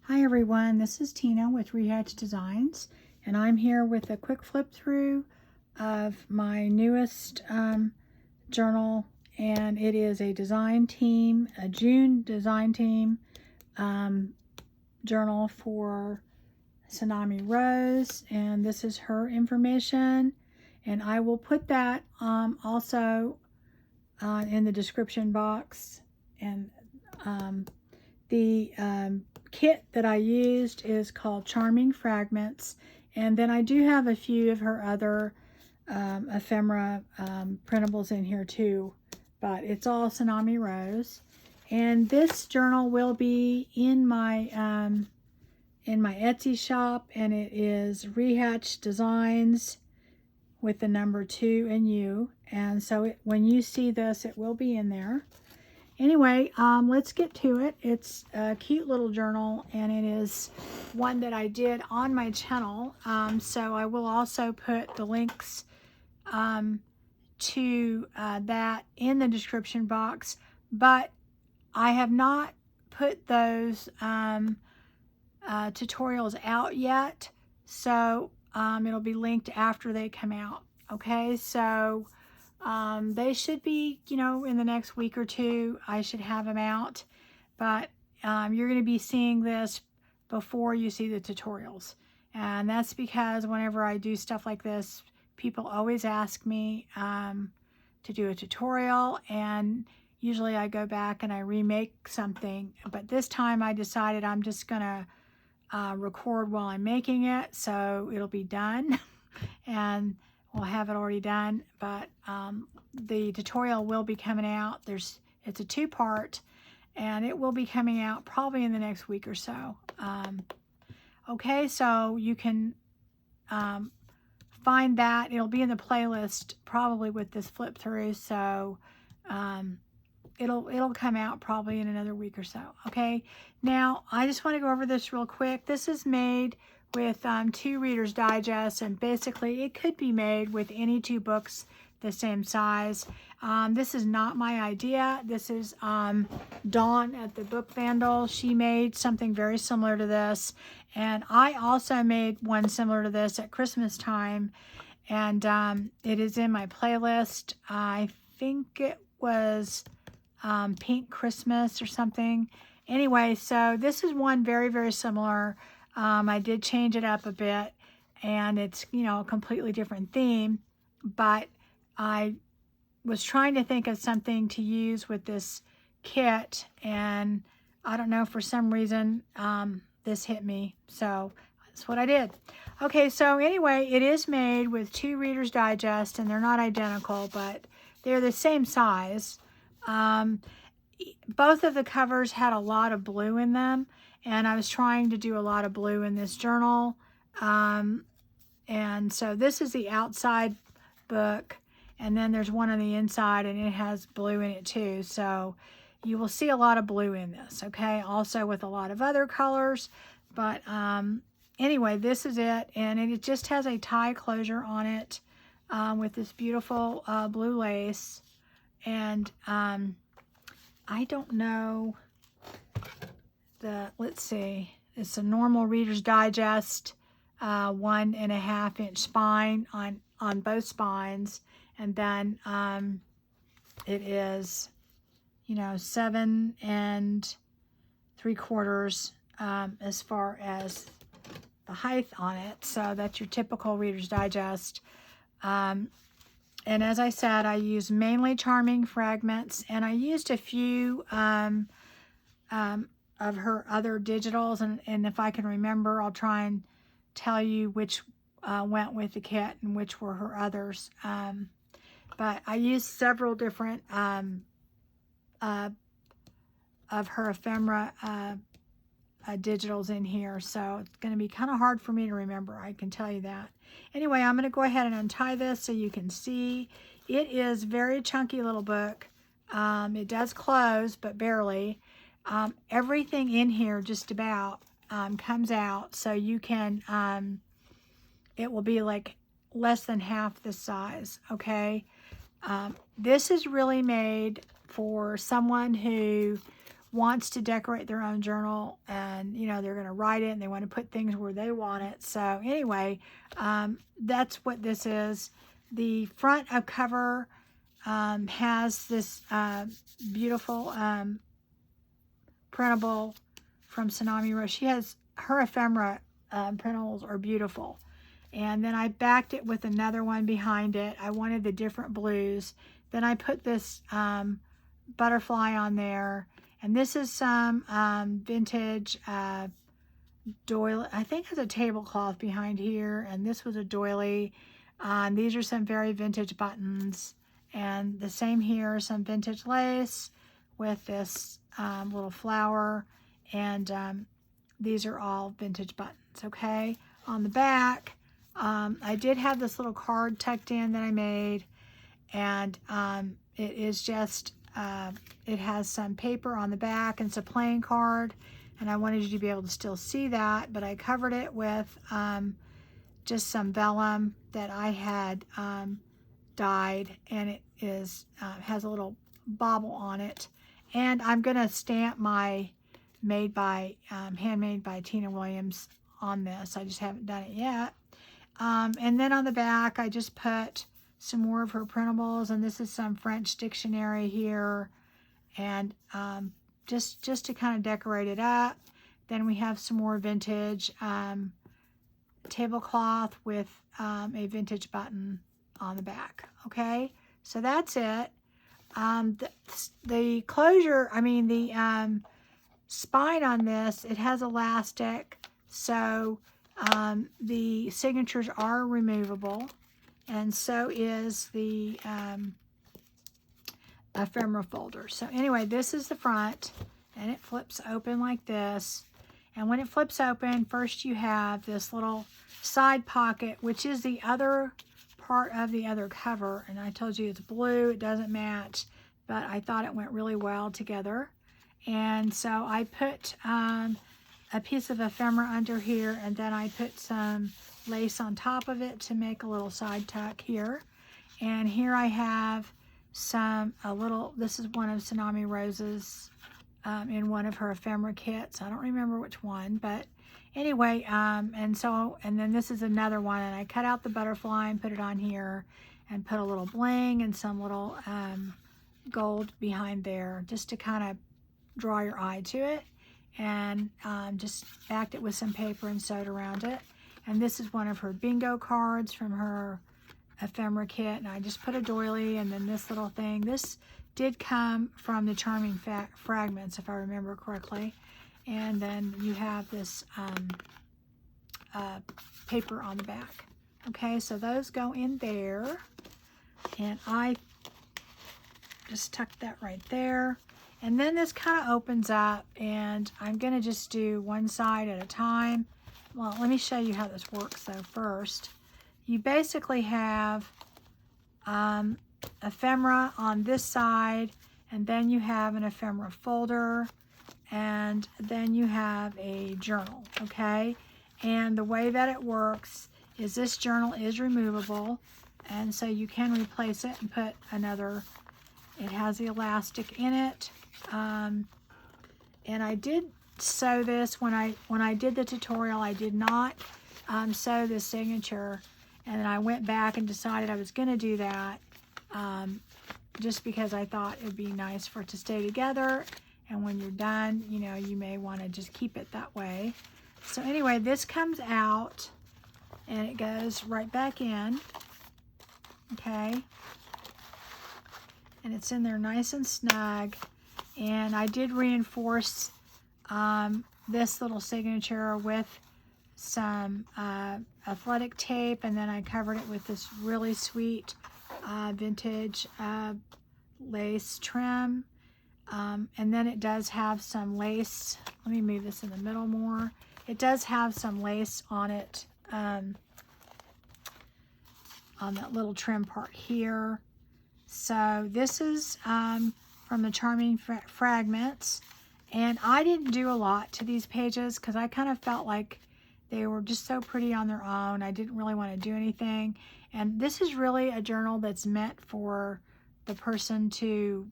Hi everyone, this is Tina with Rehatch Designs, and I'm here with a quick flip through of my newest journal, and it is a design team, a June design team journal for Tsunami Rose, and this is her information, and I will put that also in the description box. And the kit that I used is called Charming Fragments, and then I do have a few of her other ephemera printables in here too, but it's all Tsunami Rose. And this journal will be in my Etsy shop, and it is Rehatch Designs with the number 2 and U, and so when you see this, it will be in there. Anyway, let's get to it. It's a cute little journal, and it is one that I did on my channel. So I will also put the links to that in the description box, but I have not put those tutorials out yet, so it'll be linked after they come out. Okay, so they should be, in the next week or two, I should have them out, but you're going to be seeing this before you see the tutorials. And that's because whenever I do stuff like this, people always ask me to do a tutorial, and usually I go back and I remake something, but this time I decided I'm just going to record while I'm making it, so it'll be done and we'll have it already done. But the tutorial will be coming out. It's a 2-part, and it will be coming out probably in the next week or so. Okay, so you can find that. It'll be in the playlist probably with this flip through, so it'll come out probably in another week or so. Okay, now I just want to go over this real quick. This is made with 2 Reader's Digest, and basically it could be made with any 2 books the same size. This is not my idea. This is Dawn at the Book Vandal. She made something very similar to this, and I also made one similar to this at Christmas time, and it is in my playlist. I think it was Pink Christmas or something. Anyway, so this is one very, very similar. I did change it up a bit, and it's, a completely different theme, but I was trying to think of something to use with this kit, and I don't know, for some reason, this hit me, so that's what I did. Okay, so anyway, it is made with 2 Reader's Digest, and they're not identical, but they're the same size. Both of the covers had a lot of blue in them, and I was trying to do a lot of blue in this journal. And so this is the outside book, and then there's one on the inside, and it has blue in it too. So you will see a lot of blue in this, okay? Also with a lot of other colors. But anyway, this is it, and it just has a tie closure on it with this beautiful blue lace. And I don't know let's see, it's a normal Reader's Digest 1.5 inch spine on both spines, and then it is 7 3/4 as far as the height on it. So that's your typical Reader's Digest. And as I said, I use mainly Charming Fragments, and I used a few of her other digitals, and if I can remember, I'll try and tell you which went with the kit and which were her others. But I used several different of her ephemera digitals in here, so it's going to be kind of hard for me to remember, I can tell you that. Anyway, I'm going to go ahead and untie this so you can see. It is very chunky little book. It does close, but barely. Everything in here just about comes out, so you can, it will be like less than half the size, okay? This is really made for someone who wants to decorate their own journal, and you know, they're going to write it and they want to put things where they want it. So anyway, that's what this is. The front of cover has this beautiful printable from Tsunami Rose. She has her ephemera printables are beautiful. And then I backed it with another one behind it. I wanted the different blues. Then I put this butterfly on there. And this is some vintage doily. I think there's a tablecloth behind here. And this was a doily. These are some very vintage buttons. And the same here, some vintage lace with this little flower. And these are all vintage buttons, okay? On the back, I did have this little card tucked in that I made. And it is just, it has some paper on the back, and it's a plain card. And I wanted you to be able to still see that, but I covered it with just some vellum that I had dyed, and it is has a little bobble on it. And I'm gonna stamp my handmade by Tina Williams on this. I just haven't done it yet. And then on the back, I just put some more of her printables, and this is some French dictionary here, and just to kind of decorate it up. Then we have some more vintage tablecloth with a vintage button on the back. Okay, so that's it. The closure, I mean the spine on this, it has elastic, so the signatures are removable, and so is the ephemera folder. So anyway, this is the front, and it flips open like this. And when it flips open, first you have this little side pocket, which is the other part of the other cover. And I told you it's blue, it doesn't match, but I thought it went really well together. And so I put a piece of ephemera under here, and then I put some lace on top of it to make a little side tuck here. And here I have this is one of Tsunami Rose's in one of her ephemera kits. I don't remember which one, but anyway, and then this is another one, and I cut out the butterfly and put it on here, and put a little bling and some little gold behind there, just to kind of draw your eye to it. And just backed it with some paper and sewed around it. And this is one of her bingo cards from her ephemera kit, and I just put a doily, and then this little thing. This did come from the Charming Fragments, if I remember correctly. And then you have this paper on the back. Okay, so those go in there, and I just tucked that right there. And then this kind of opens up, and I'm going to just do one side at a time. Well, let me show you how this works though first. You basically have ephemera on this side, and then you have an ephemera folder, and then you have a journal, okay? And the way that it works is this journal is removable, and so you can replace it and put another. It has the elastic in it. And I did sew this when I did the tutorial. I did not sew the signature, and then I went back and decided I was going to do that just because I thought it would be nice for it to stay together, and when you're done, you know, you may want to just keep it that way. So anyway, this comes out and it goes right back in, okay, and it's in there nice and snug. And I did reinforce this little signature with some athletic tape, and then I covered it with this really sweet vintage lace trim. And then it does have some lace. Let me move this in the middle more. It does have some lace on it, on that little trim part here. So this is from the Charming Fragments, and I didn't do a lot to these pages because I kind of felt like they were just so pretty on their own. I didn't really want to do anything, and this is really a journal that's meant for the person to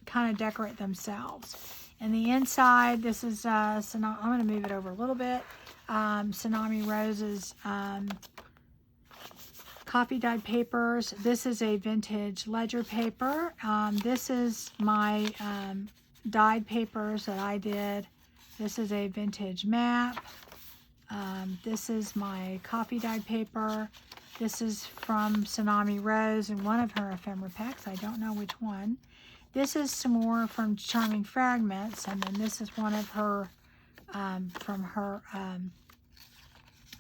kind of decorate themselves. And the inside, this is, I'm going to move it over a little bit. Tsunami Rose's coffee dyed papers. This is a vintage ledger paper. This is my dyed papers that I did. This is a vintage map. This is my coffee dyed paper. This is from Tsunami Rose in one of her ephemera packs. I don't know which one. This is some more from Charming Fragments, and then this is one of her, from her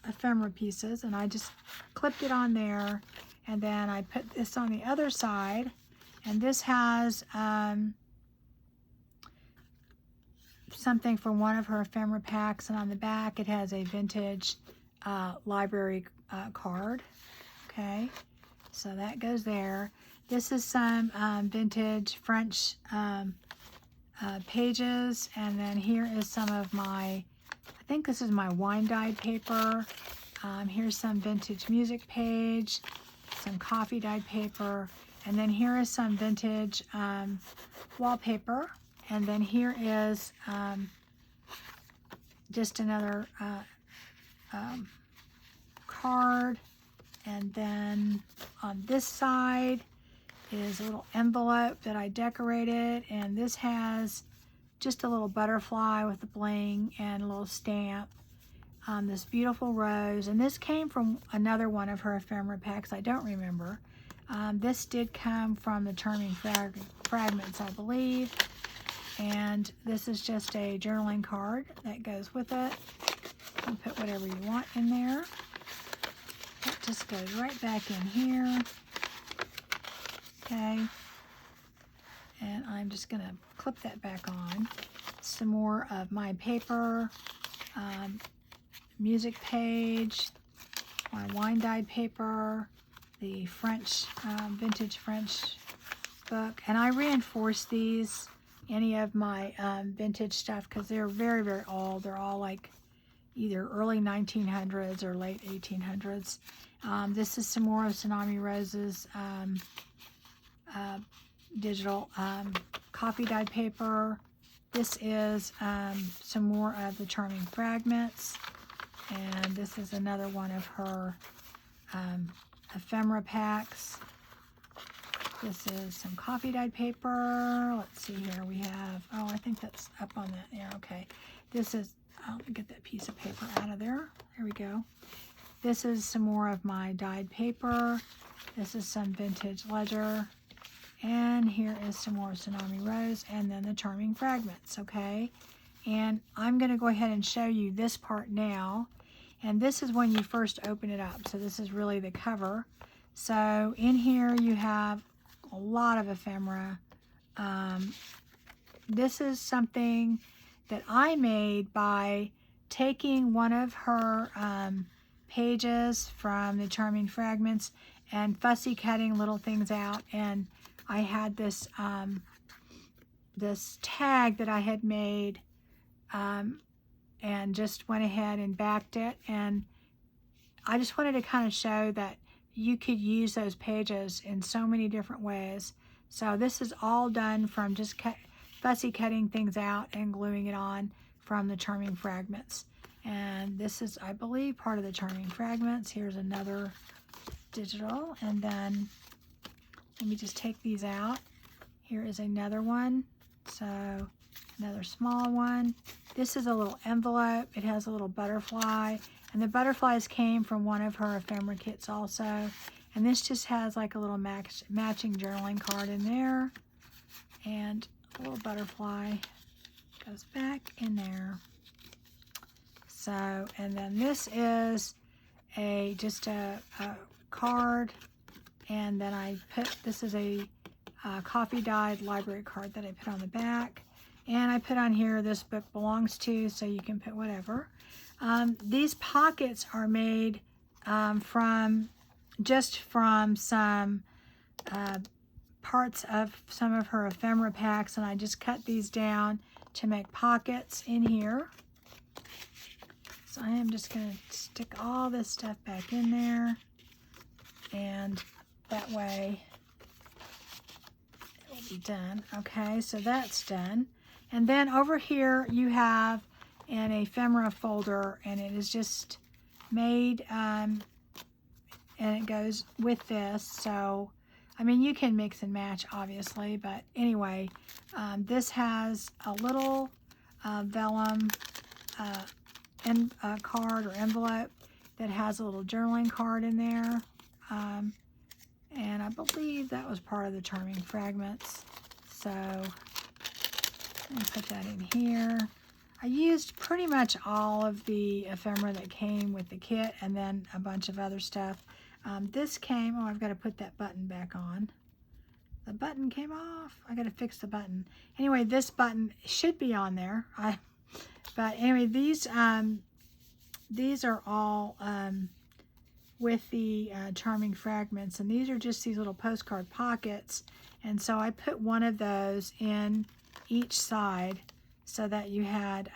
ephemera pieces, and I just clipped it on there, and then I put this on the other side, and this has something from one of her ephemera packs, and on the back it has a vintage library card. Okay, so that goes there. This is some vintage French pages, and then here is some of my, I think this is my wine dyed paper. Here's some vintage music page, some coffee dyed paper, and then here is some vintage wallpaper, and then here is just another card, and then on this side is a little envelope that I decorated, and this has just a little butterfly with a bling and a little stamp. This beautiful rose, and this came from another one of her ephemera packs. I don't remember. This did come from the Charming Fragments, I believe, and this is just a journaling card that goes with it. You can put whatever you want in there. That just goes right back in here. Okay, and I'm just going to clip that back on. Some more of my paper, music page, my wine dyed paper, the French, vintage French book, and I reinforce these, any of my vintage stuff, because they're very, very old. They're all like either early 1900s or late 1800s. This is some more of Tsunami Rose's digital coffee dyed paper. This is some more of the Charming Fragments, and this is another one of her ephemera packs. This is some coffee dyed paper. Let's see here, we have, oh, I think that's up on that there. Okay, this is, I'll get that piece of paper out of there. There we go. This is some more of my dyed paper. This is some vintage ledger. And here is some more Tsunami Rose, and then the Charming Fragments, okay? And I'm going to go ahead and show you this part now. And this is when you first open it up. So this is really the cover. So in here you have a lot of ephemera. This is something that I made by taking one of her pages from the Charming Fragments and fussy cutting little things out, and I had this this tag that I had made, and just went ahead and backed it, and I just wanted to kind of show that you could use those pages in so many different ways. So this is all done from just fussy cutting things out and gluing it on from the Charming Fragments. And this is, I believe, part of the Charming Fragments. Here's another digital, and then let me just take these out. Here is another one. So another small one. This is a little envelope. It has a little butterfly, and the butterflies came from one of her ephemera kits also. And this just has like a little matching journaling card in there, and a little butterfly goes back in there. So, and then this is just a card, and then I put, this is a coffee dyed library card that I put on the back, and I put on here, this book belongs to, so you can put whatever. These pockets are made from some parts of some of her ephemera packs, and I just cut these down to make pockets in here. So I am just going to stick all this stuff back in there, and that way it will be done. Okay, so that's done. And then over here you have an ephemera folder, and it is just made, and it goes with this. So, I mean, you can mix and match, obviously, but anyway, this has a little vellum card or envelope that has a little journaling card in there. And I believe that was part of the Charming Fragments. So, let me put that in here. I used pretty much all of the ephemera that came with the kit, and then a bunch of other stuff. This came, oh, I've got to put that button back on. The button came off. I got to fix the button. Anyway, this button should be on there. But anyway, these are all with the Charming Fragments, and these are just these little postcard pockets. And so I put one of those in each side so that you had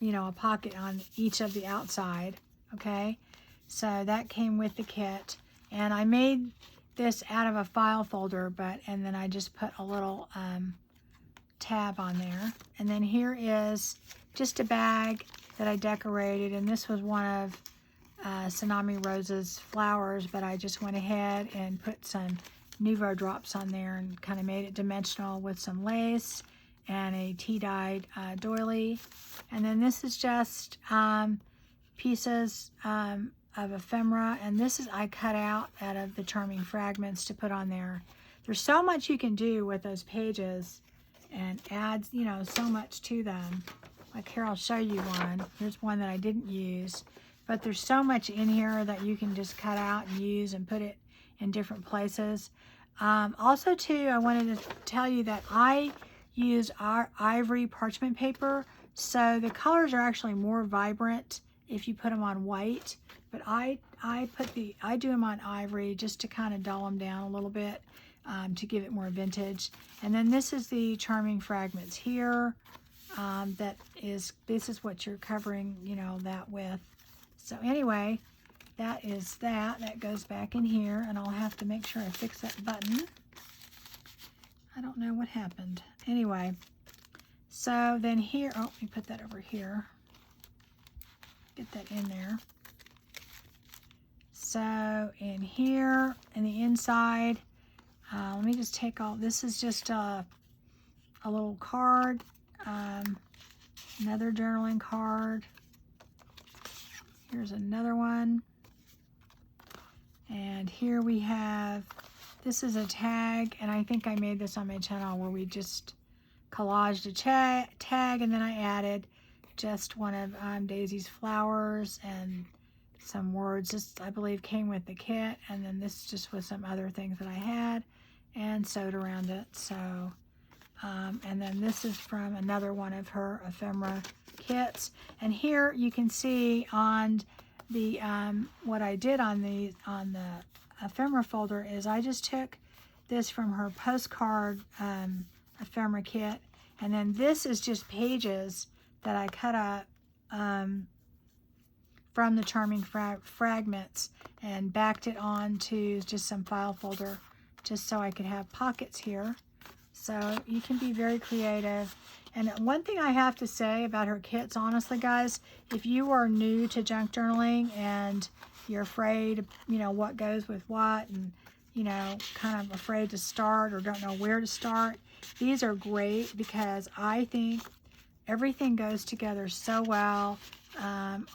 you know, a pocket on each of the outside. Okay, so that came with the kit, and I made this out of a file folder, and then I just put a little tab on there. And then here is just a bag that I decorated, and this was one of Tsunami Rose's flowers, but I just went ahead and put some Nuvo drops on there and kind of made it dimensional with some lace and a tea-dyed doily. And then this is just pieces of ephemera, and this is I cut out of the Charming Fragments to put on there. There's so much you can do with those pages and add, you know, so much to them. Like here, I'll show you one. Here's one that I didn't use, but there's so much in here that you can just cut out and use and put it in different places. Also too, I wanted to tell you that I use our ivory parchment paper, so the colors are actually more vibrant if you put them on white, but I do them on ivory just to kind of dull them down a little bit, to give it more vintage. And then this is the Charming Fragments here. This is what you're covering, you know, that with. So anyway, that goes back in here, and I'll have to make sure I fix that button. I don't know what happened. Anyway, so then here, oh, let me put that over here. Get that in there. So in here, in the inside, let me just take all, this is just a little card, another journaling card. Here's another one. And here we have, this is a tag, and I think I made this on my channel where we just collaged a tag, and then I added just one of Daisy's flowers and some words. This, I believe, came with the kit, and then this just was some other things that I had and sewed around it. So, and then this is from another one of her ephemera kits. And here you can see on the what I did on the ephemera folder is I just took this from her postcard ephemera kit, and then this is just pages that I cut up from the Charming Fragments and backed it on to just some file folder just so I could have pockets here. So you can be very creative. And one thing I have to say about her kits, honestly, guys, if you are new to junk journaling and you're afraid, you know, what goes with what, and, you know, kind of afraid to start or don't know where to start, these are great because I think everything goes together so well,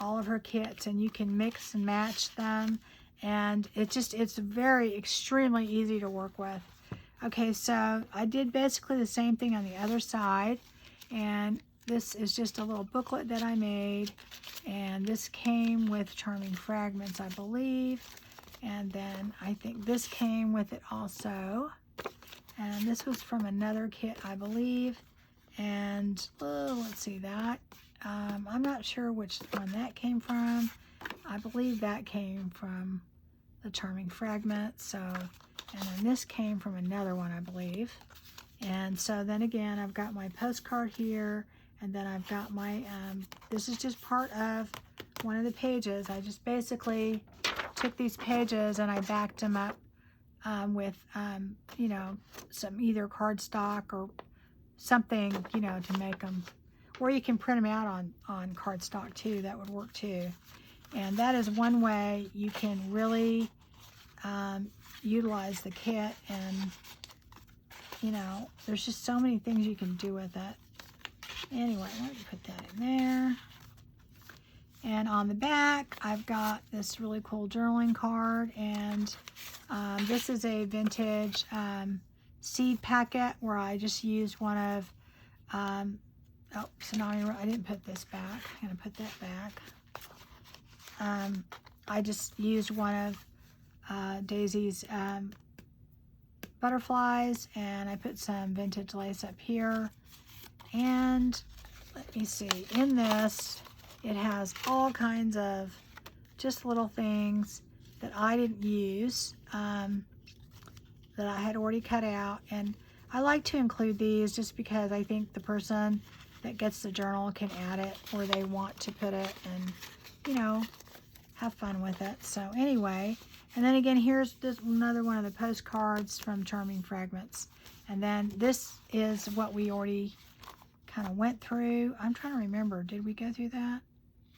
all of her kits, and you can mix and match them, and it's very extremely easy to work with. Okay, so I did basically the same thing on the other side, and this is just a little booklet that I made, and this came with Charming Fragments, I believe, and then I think this came with it also, and this was from another kit, I believe. And let's see that. I'm not sure which one that came from. I believe that came from the Charming Fragment. So, and then this came from another one, I believe. And so then again, I've got my postcard here, and then I've got my, this is just part of one of the pages. I just basically took these pages and I backed them up with, you know, some either cardstock or something, you know, to make them, or you can print them out on cardstock too. That would work too. And that is one way you can really utilize the kit. And, you know, there's just so many things you can do with it. Anyway, let me put that in there. And on the back, I've got this really cool journaling card. And this is a vintage seed packet where I just used one of, oh, Tsunami, I didn't put this back. I'm going to put that back. I just used one of Daisy's butterflies, and I put some vintage lace up here. And let me see, in this, it has all kinds of just little things that I didn't use, that I had already cut out. And I like to include these just because I think the person that gets the journal can add it where they want to put it and, you know, have fun with it. So anyway, and then again, here's this another one of the postcards from Charming Fragments. And then this is what we already kind of went through. I'm trying to remember, did we go through that?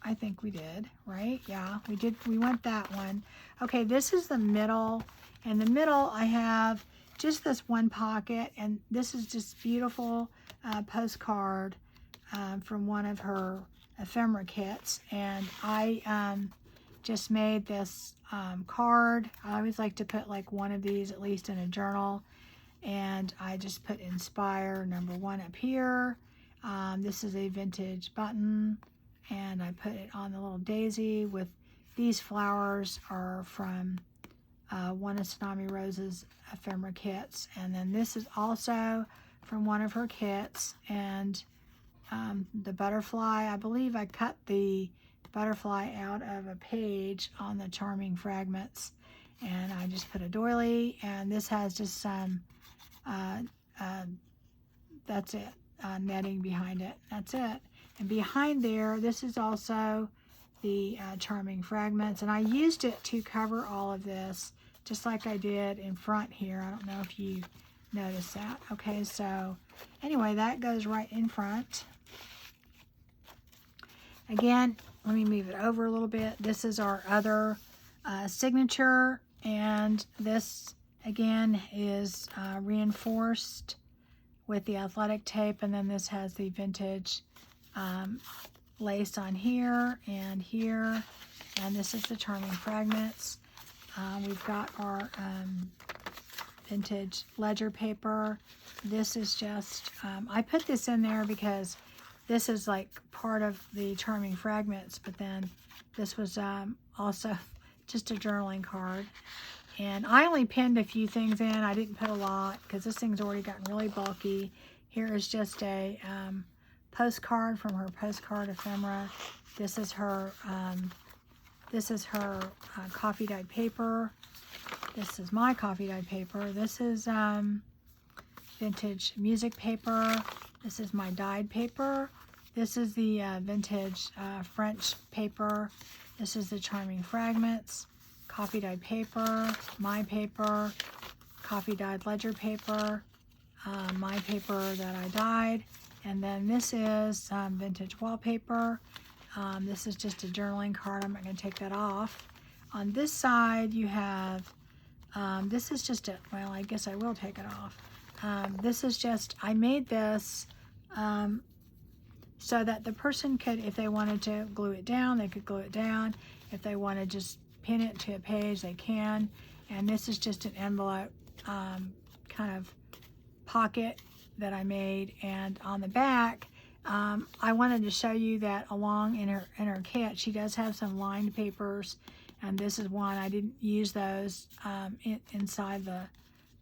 I think we did, right? Yeah, we did. We went that one. Okay, this is the middle. In the middle, I have just this one pocket, and this is just beautiful postcard from one of her ephemera kits. And I just made this card. I always like to put like one of these at least in a journal. And I just put Inspire #1 up here. This is a vintage button, and I put it on the little daisy with these flowers are from one of Tsunami Rose's ephemera kits. And then this is also from one of her kits. And the butterfly, I believe I cut the butterfly out of a page on the Charming Fragments. And I just put a doily, and this has just some, that's it, netting behind it. That's it. And behind there, this is also the Charming Fragments. And I used it to cover all of this, just like I did in front here. I don't know if you noticed that. Okay, so anyway, that goes right in front. Again, let me move it over a little bit. This is our other signature, and this again is reinforced with the athletic tape, and then this has the vintage lace on here, and this is the Charming Fragments. We've got our vintage ledger paper. This is just, I put this in there because this is like part of the Charming Fragments, but then this was also just a journaling card. And I only pinned a few things in. I didn't put a lot because this thing's already gotten really bulky. Here is just a postcard from her postcard ephemera. This is her coffee dyed paper. This is my coffee dyed paper. This is vintage music paper. This is my dyed paper. This is the vintage French paper. This is the Charming Fragments. Coffee dyed paper, my paper, coffee dyed ledger paper, my paper that I dyed, and then this is vintage wallpaper. This is just a journaling card. I'm not going to take that off. On this side you have, this is just a, well, I guess I will take it off. This is just, I made this so that the person could, if they wanted to glue it down, they could glue it down. If they want to just pin it to a page, they can. And this is just an envelope kind of pocket that I made. And on the back, I wanted to show you that along in her kit, she does have some lined papers, and this is one. I didn't use those inside the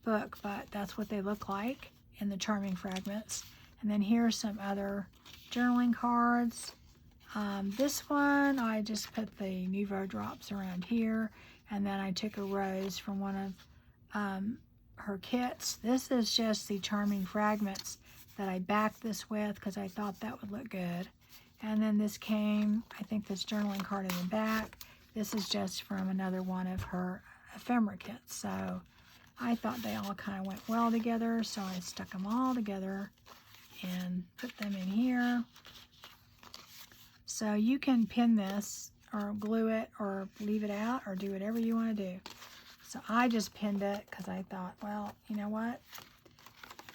book, but that's what they look like in the Charming Fragments. And then here's some other journaling cards. This one, I just put the Nouveau drops around here, and then I took a rose from one of her kits. This is just the Charming Fragments that I backed this with because I thought that would look good. And then this came, I think, this journaling card in the back. This is just from another one of her ephemera kits. So I thought they all kind of went well together, so I stuck them all together and put them in here. So you can pin this or glue it or leave it out or do whatever you want to do. So I just pinned it because I thought, well, you know what?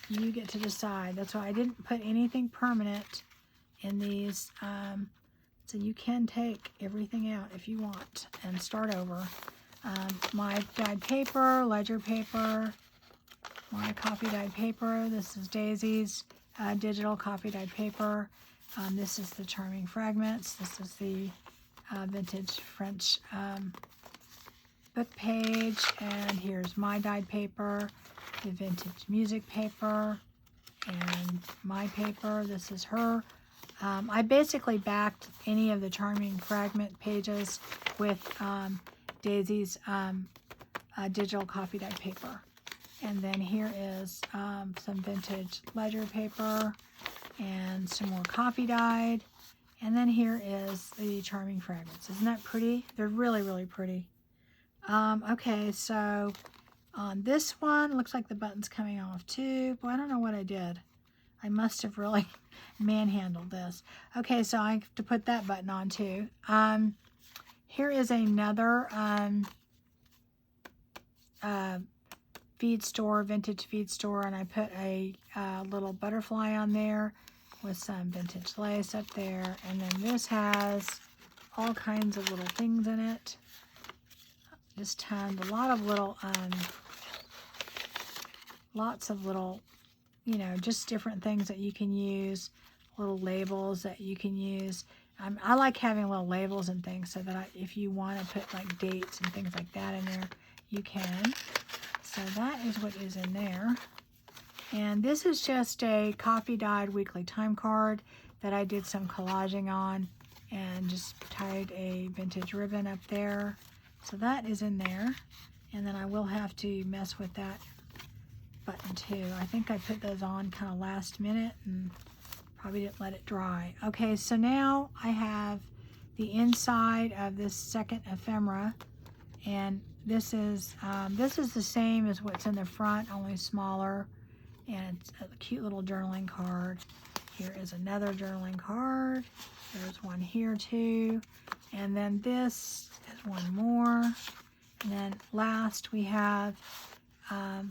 You get to decide. That's why I didn't put anything permanent in these. So you can take everything out if you want and start over. My dyed paper, ledger paper, my coffee dyed paper. This is Daisy's digital coffee dyed paper. This is the Charming Fragments. This is the vintage French book page. And here's my dyed paper, the vintage music paper, and my paper. This is her. I basically backed any of the Charming Fragment pages with Daisy's digital coffee dyed paper. And then here is some vintage ledger paper and some more coffee dyed. And then here is the Charming Fragments. Isn't that pretty? They're really, really pretty. Okay, so on this one, looks like the button's coming off too. But I don't know what I did. I must have really manhandled this. Okay, so I have to put that button on too. Here is another feed store, vintage feed store, and I put a little butterfly on there with some vintage lace up there. And then this has all kinds of little things in it. Just tons, a lot of little, lots of little, you know, just different things that you can use, little labels that you can use. I like having little labels and things so that if you want to put like dates and things like that in there, you can. So that is what is in there. And this is just a coffee dyed weekly time card that I did some collaging on and just tied a vintage ribbon up there. So that is in there. And then I will have to mess with that button too. I think I put those on kind of last minute and probably didn't let it dry. Okay, so now I have the inside of this second ephemera, and this is the same as what's in the front, only smaller, and it's a cute little journaling card. Here is another journaling card. There's one here too, and then this is one more. And then last we have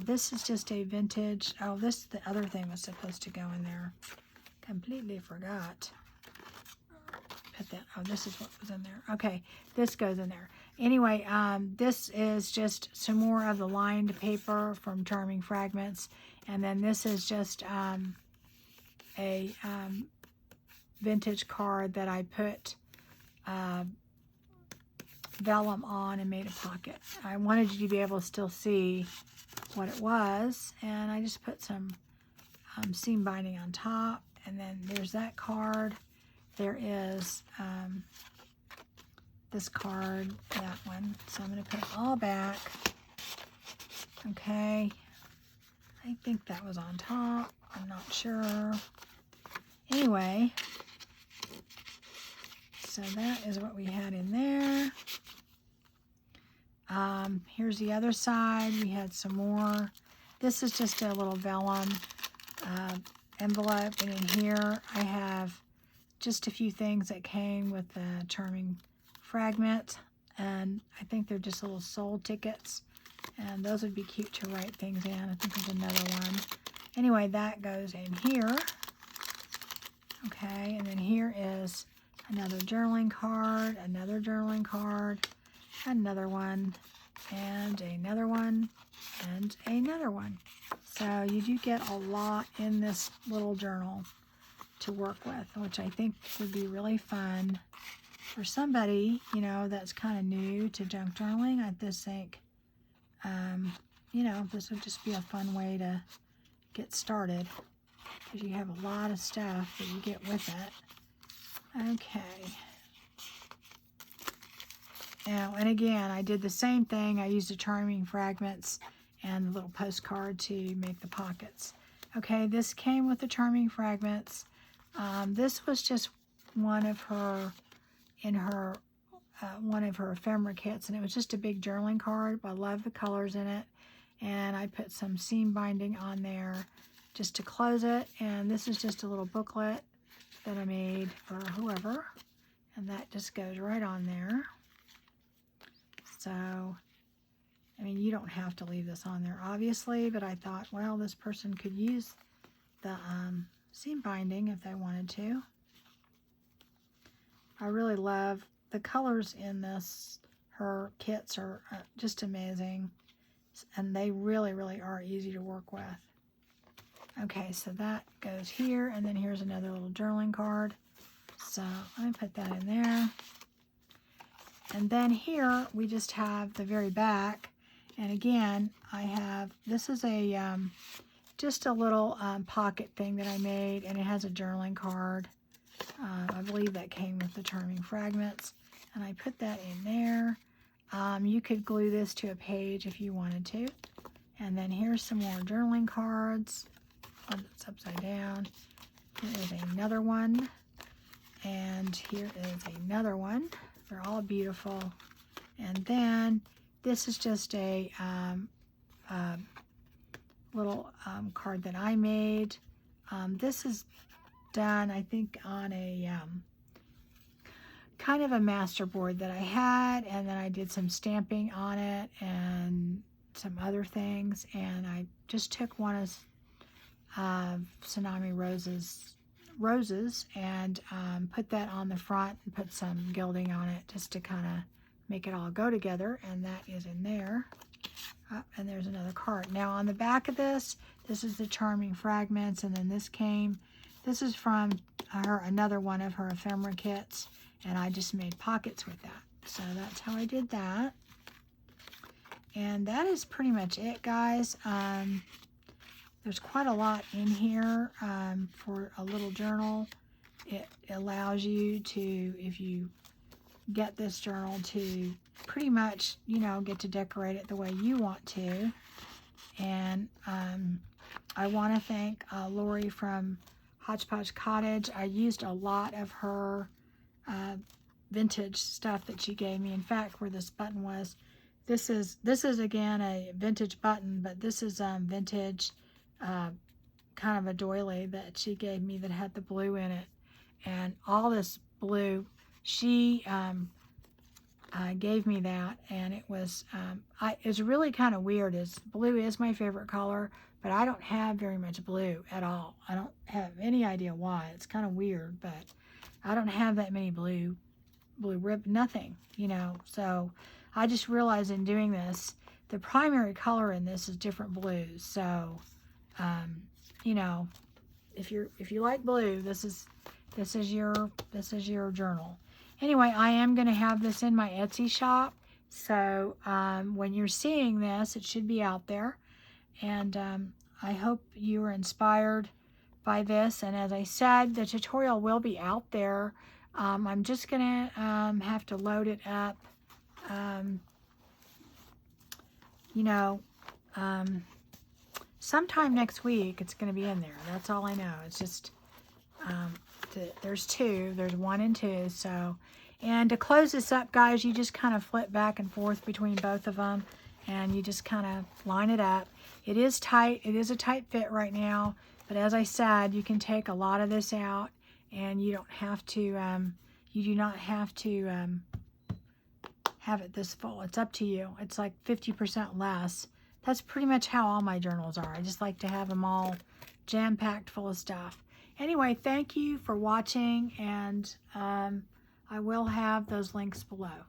this is just a vintage. Oh, the other thing was supposed to go in there. Completely forgot. Put that. Oh, this is what was in there. Okay, this goes in there. Anyway, this is just some more of the lined paper from Charming Fragments, and then this is just a vintage card that I put vellum on and made a pocket. I wanted you to be able to still see what it was, and I just put some seam binding on top. And then there's that card. There is this card, that one. So I'm going to put it all back. Okay. I think that was on top. I'm not sure. Anyway, so that is what we had in there. Here's the other side. We had some more. This is just a little vellum envelope, and in here I have just a few things that came with the Charming Fragment, and I think they're just little soul tickets, and those would be cute to write things in. I think there's another one. Anyway, that goes in here. Okay, and then here is another journaling card, another journaling card, another one, and another one, and another one. So you do get a lot in this little journal to work with, which I think would be really fun for somebody, you know, that's kind of new to junk journaling. I just think, you know, this would just be a fun way to get started because you have a lot of stuff that you get with it. Okay. Now, and again, I did the same thing. I used the Charming Fragments and the little postcard to make the pockets. Okay, this came with the Charming Fragments. This was just one of her, one of her ephemera kits, and it was just a big journaling card, but I love the colors in it. and I put some seam binding on there just to close it. And this is just a little booklet that I made for whoever, and that just goes right on there. So, I mean, you don't have to leave this on there, obviously, but I thought, well, this person could use the seam binding if they wanted to. I really love the colors in this. Her kits are just amazing, and they really, really are easy to work with. Okay, so that goes here, and then here's another little journaling card. So let me put that in there. And then here we just have the very back. And again, I have, this is a just a little pocket thing that I made, and it has a journaling card. I believe that came with the Charming Fragments, and I put that in there. You could glue this to a page if you wanted to. And then here's some more journaling cards. Oh, it's upside down. Here is another one, and here is another one. They're all beautiful. And then this is just a little card that I made. This is done, I think, on a kind of a master board that I had, and then I did some stamping on it and some other things, and I just took one of Tsunami roses and put that on the front and put some gilding on it just to kind of make it all go together, and that is in there. And there's another card. Now on the back of this is the Charming Fragments, and then this is from another one of her ephemera kits, and I just made pockets with that. So that's how I did that. And that is pretty much it, guys. There's quite a lot in here for a little journal. It allows you to, if you get this journal, to pretty much, you know, get to decorate it the way you want to. And I want to thank Lori from Hodgepodge Cottage. I used a lot of her vintage stuff that she gave me. In fact, where this button was, this is again a vintage button, but this is vintage kind of a doily that she gave me that had the blue in it. And all this blue, she gave me that, and it was it's really kind of weird. Blue is my favorite color, but I don't have very much blue at all. I don't have any idea why. It's kind of weird, but I don't have that many blue nothing, you know. So I just realized in doing this, the primary color in this is different blues. So you know, if you like blue, this is your journal. Anyway, I am going to have this in my Etsy shop, so when you're seeing this, it should be out there. And I hope you were inspired by this. And as I said, the tutorial will be out there. I'm just going to have to load it up, you know, sometime next week. It's going to be in there. That's all I know. It's just, there's two. There's 1 and 2. So, and to close this up, guys, you just kind of flip back and forth between both of them, and you just kind of line it up. It is tight. It is a tight fit right now, but as I said, you can take a lot of this out, and you don't have to, you do not have to have it this full. It's up to you. It's like 50% less. That's pretty much how all my journals are. I just like to have them all jam-packed full of stuff. Anyway, thank you for watching, and I will have those links below.